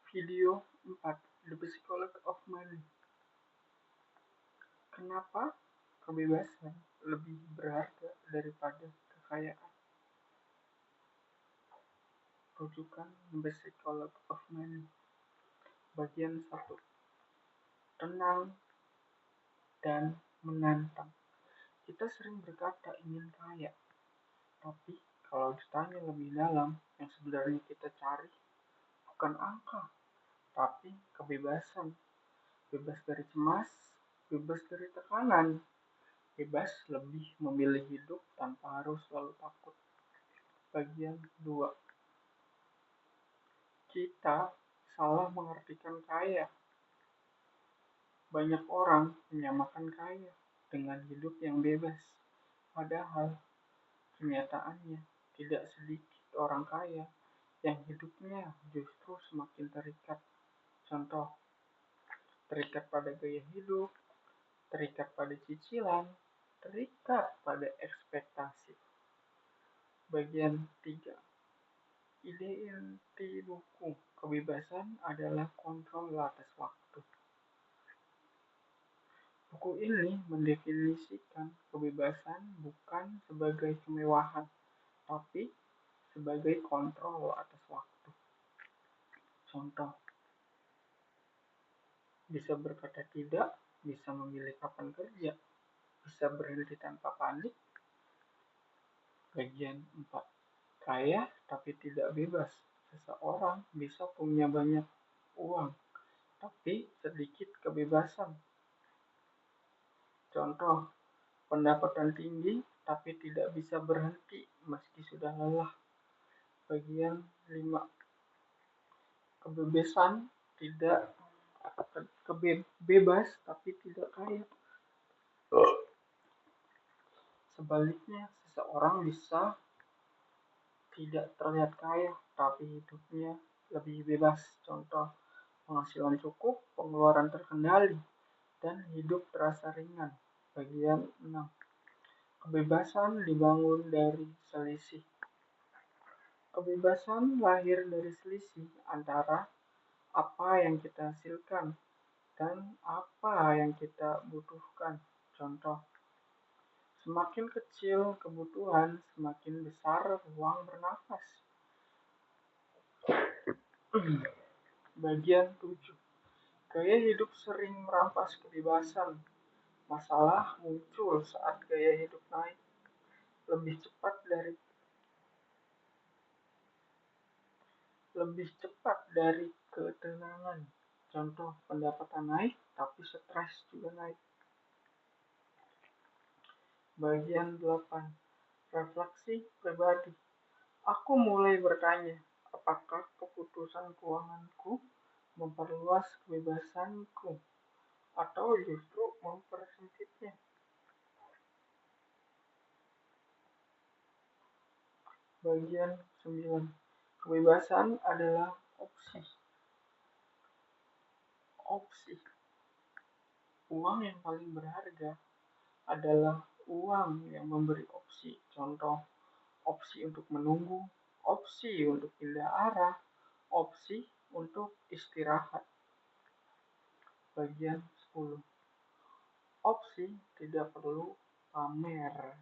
Video 4, The Psychology of Money. Kenapa kebebasan lebih berharga daripada kekayaan? Rujukan The Psychology of Money. Bagian 1. Tenang dan menantang. Kita sering berkata ingin kaya, tapi kalau ditanya lebih dalam, yang sebenarnya kita cari bukan angka, tapi kebebasan. Bebas dari cemas, bebas dari tekanan, bebas lebih memilih hidup tanpa harus selalu takut. Bagian 2. Kita salah mengartikan kaya. Banyak orang menyamakan kaya dengan hidup yang bebas. Padahal kenyataannya tidak sedikit orang kaya yang hidupnya justru semakin terikat. Contoh, terikat pada gaya hidup, terikat pada cicilan, terikat pada ekspektasi. Bagian 3. Ide inti buku kebebasan adalah kontrol atas waktu. Buku ini mendefinisikan kebebasan bukan sebagai kemewahan, tapi sebagai kontrol atas waktu. Contoh, bisa berkata tidak, bisa memilih kapan kerja, bisa berhenti tanpa panik. Bagian 4. Kaya tapi tidak bebas. Seseorang bisa punya banyak uang, tapi sedikit kebebasan. Contoh, pendapatan tinggi tapi tidak bisa berhenti meski sudah lelah. Bagian 5. Kebebasan tidak bebas tapi tidak kaya. Sebaliknya, seseorang bisa tidak terlihat kaya tapi hidupnya lebih bebas. Contoh, penghasilan cukup, pengeluaran terkendali, dan hidup terasa ringan. Bagian 6. Kebebasan dibangun dari selisih. Kebebasan lahir dari selisih antara apa yang kita hasilkan dan apa yang kita butuhkan. Contoh, semakin kecil kebutuhan, semakin besar ruang bernafas. Bagian 7. Gaya hidup sering merampas kebebasan. Masalah muncul saat gaya hidup naik lebih cepat dari ketenangan. Contoh, pendapatan naik tapi stres juga naik. Bagian 8. Refleksi pribadi. Aku mulai bertanya, apakah keputusan keuanganku memperluas kebebasanku atau justru mempersempitnya? Bagian 9. Kebebasan adalah opsi. Uang yang paling berharga adalah uang yang memberi opsi. Contoh, opsi untuk menunggu, opsi untuk pindah arah, opsi untuk istirahat. Bagian 10. Opsi tidak perlu pamer.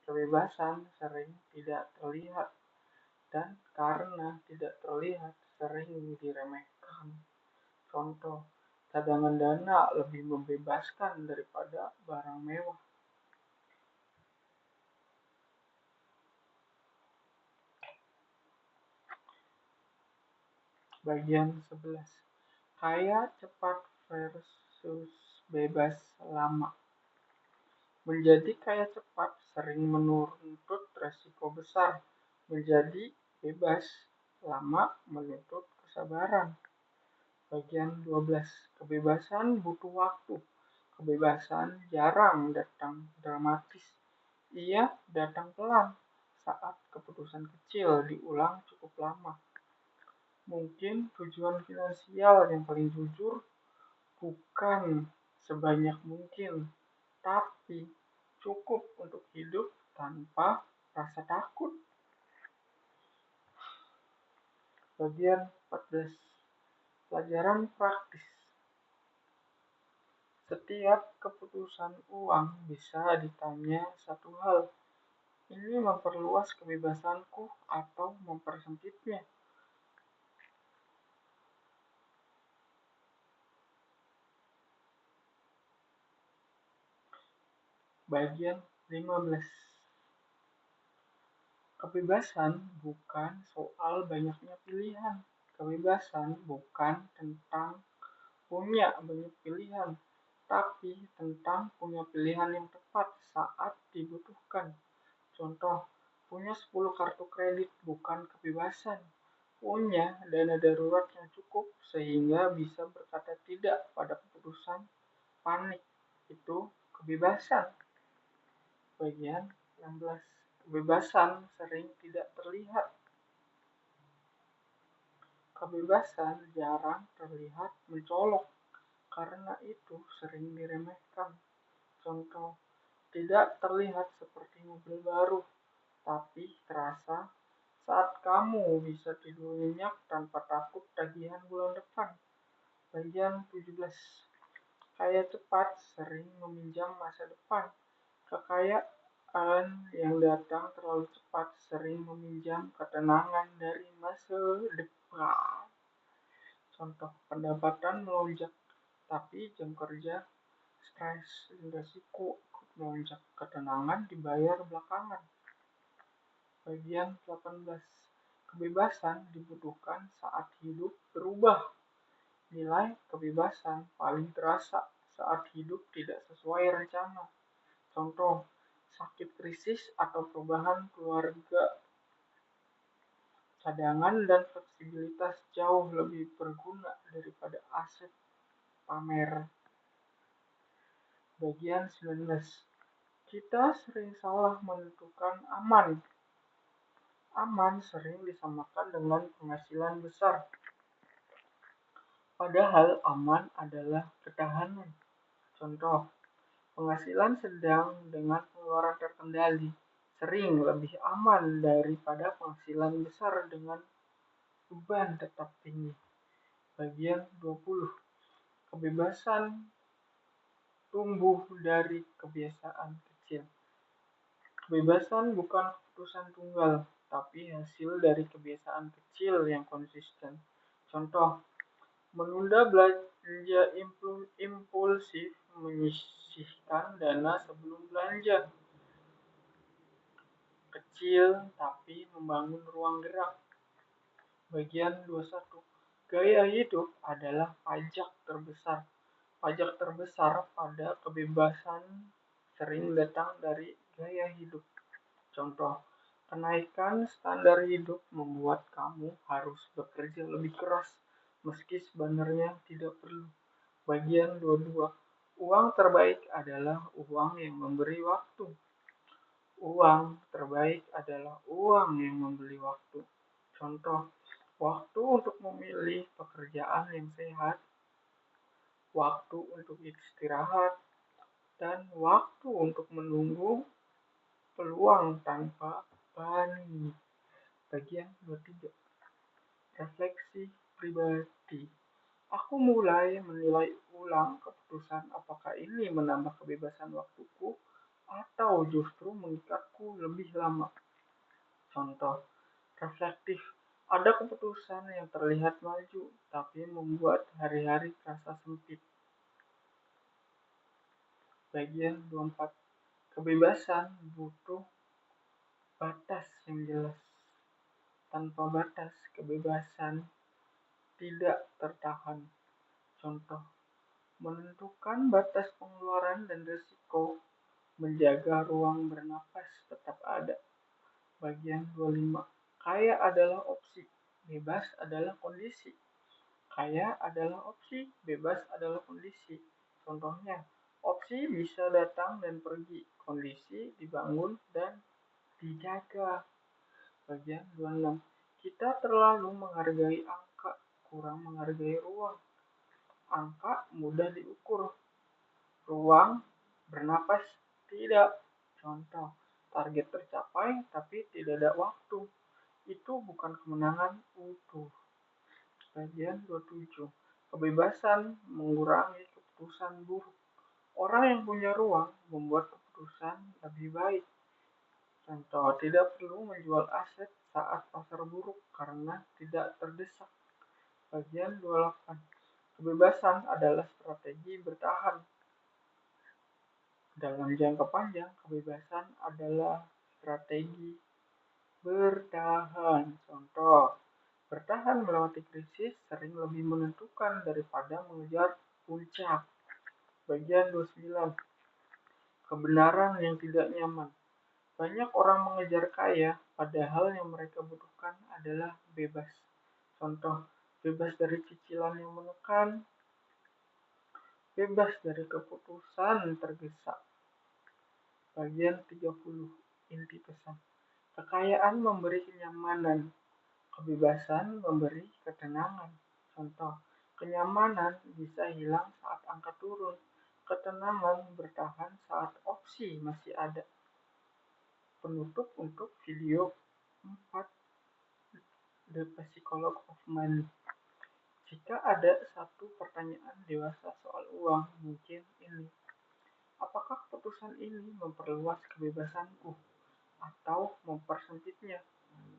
Kebebasan sering tidak terlihat, dan karena tidak terlihat sering diremehkan. Contoh, cadangan dana lebih membebaskan daripada barang mewah. Bagian 11. Kaya cepat versus bebas lama. Menjadi kaya cepat sering menuntut resiko besar. Menjadi bebas lama menuntut kesabaran. Bagian 12. Kebebasan butuh waktu. Kebebasan jarang datang dramatis. Ia datang pelan saat keputusan kecil diulang cukup lama. Mungkin tujuan finansial yang paling jujur bukan sebanyak mungkin, tapi cukup untuk hidup tanpa rasa takut. Bagian 14. Pelajaran praktis. Setiap keputusan uang bisa ditanya satu hal, ini memperluas kebebasanku atau mempersempitnya? Bagian 15. Kebebasan bukan soal banyaknya pilihan. Kebebasan bukan tentang punya banyak pilihan, tapi tentang punya pilihan yang tepat saat dibutuhkan. Contoh, punya 10 kartu kredit bukan kebebasan. Punya dana darurat yang cukup sehingga bisa berkata tidak pada keputusan panik. Itu kebebasan. Bagian 16. Kebebasan sering tidak terlihat. Kebebasan jarang terlihat mencolok, karena itu sering diremehkan. Contoh, tidak terlihat seperti mobil baru, tapi terasa saat kamu bisa tidur nyenyak tanpa takut tagihan bulan depan. Bagian 17. Kaya cepat sering meminjam masa depan. Kekayaan yang datang terlalu cepat sering meminjam ketenangan dari masa depan. Contoh, pendapatan melonjak, tapi jam kerja stres dan resiko ikut melonjak. Ketenangan dibayar belakangan. Bagian 18. Kebebasan dibutuhkan saat hidup berubah. Nilai kebebasan paling terasa saat hidup tidak sesuai rencana. Contoh, sakit krisis atau perubahan keluarga. Cadangan dan fleksibilitas jauh lebih berguna daripada aset pamer. Bagian 19. Kita sering salah menentukan aman. Aman sering disamakan dengan penghasilan besar. Padahal aman adalah ketahanan. Contoh, penghasilan sedang dengan pengeluaran terkendali sering lebih aman daripada penghasilan besar dengan beban tetap tinggi. Bagian 20. Kebebasan tumbuh dari kebiasaan kecil. Kebebasan bukan keputusan tunggal, tapi hasil dari kebiasaan kecil yang konsisten. Contoh, menunda belanja impulsif, menyisihkan dana sebelum belanja. Kecil tapi membangun ruang gerak. Bagian 21. Gaya hidup adalah pajak terbesar. Pajak terbesar pada kebebasan sering datang dari gaya hidup. Contoh, kenaikan standar hidup membuat kamu harus bekerja lebih keras, meski sebenarnya tidak perlu. Bagian 22. Uang terbaik adalah uang yang memberi waktu. Uang terbaik adalah uang yang membeli waktu. Contoh, waktu untuk memilih pekerjaan yang sehat, waktu untuk istirahat, dan waktu untuk menunggu peluang tanpa panik. Bagian 23. Refleksi pribadi. Aku mulai menilai ulang keputusan apakah ini menambah kebebasan waktuku atau justru mengikatku lebih lama. Contoh, reflektif. Ada keputusan yang terlihat maju, tapi membuat hari-hari terasa sempit. Bagian 24. Kebebasan butuh batas yang jelas. Tanpa batas, kebebasan tidak tertahan. Contoh, menentukan batas pengeluaran dan risiko, menjaga ruang bernapas tetap ada. Bagian 25. Kaya adalah opsi, bebas adalah kondisi. Kaya adalah opsi, bebas adalah kondisi. Contohnya, opsi bisa datang dan pergi, kondisi dibangun dan dijaga. Bagian 26. Kita terlalu menghargai angka, kurang menghargai ruang. Angka mudah diukur, ruang bernapas tidak. Contoh, target tercapai tapi tidak ada waktu. Itu bukan kemenangan utuh. Bagian 27. Kebebasan mengurangi keputusan buruk. Orang yang punya ruang membuat keputusan lebih baik. Contoh, tidak perlu menjual aset saat pasar buruk karena tidak terdesak. Bagian 28. Kebebasan adalah strategi bertahan. Dalam jangka panjang, kebebasan adalah strategi bertahan. Contoh, bertahan melewati krisis sering lebih menentukan daripada mengejar puncak. Bagian 29. Kebenaran yang tidak nyaman. Banyak orang mengejar kaya, padahal yang mereka butuhkan adalah bebas. Contoh, bebas dari cicilan yang menekan, bebas dari keputusan tergesa. Bagian 30. Inti pesan. Kekayaan memberi kenyamanan, kebebasan memberi ketenangan. Contoh, kenyamanan bisa hilang saat angka turun, ketenangan bertahan saat opsi masih ada. Penutup untuk video 4, The Psychology of Money. Jika ada satu pertanyaan dewasa soal uang, mungkin ini. Apakah keputusan ini memperluas kebebasanku atau mempersempitnya?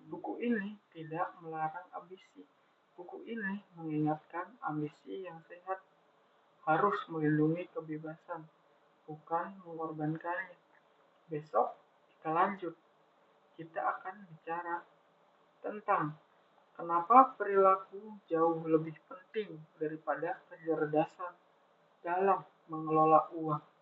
Buku ini tidak melarang ambisi. Buku ini mengingatkan ambisi yang sehat harus melindungi kebebasan, bukan mengorbankannya. Besok kita lanjut. Kita akan bicara tentang kenapa perilaku jauh lebih penting daripada kecerdasan dalam mengelola uang.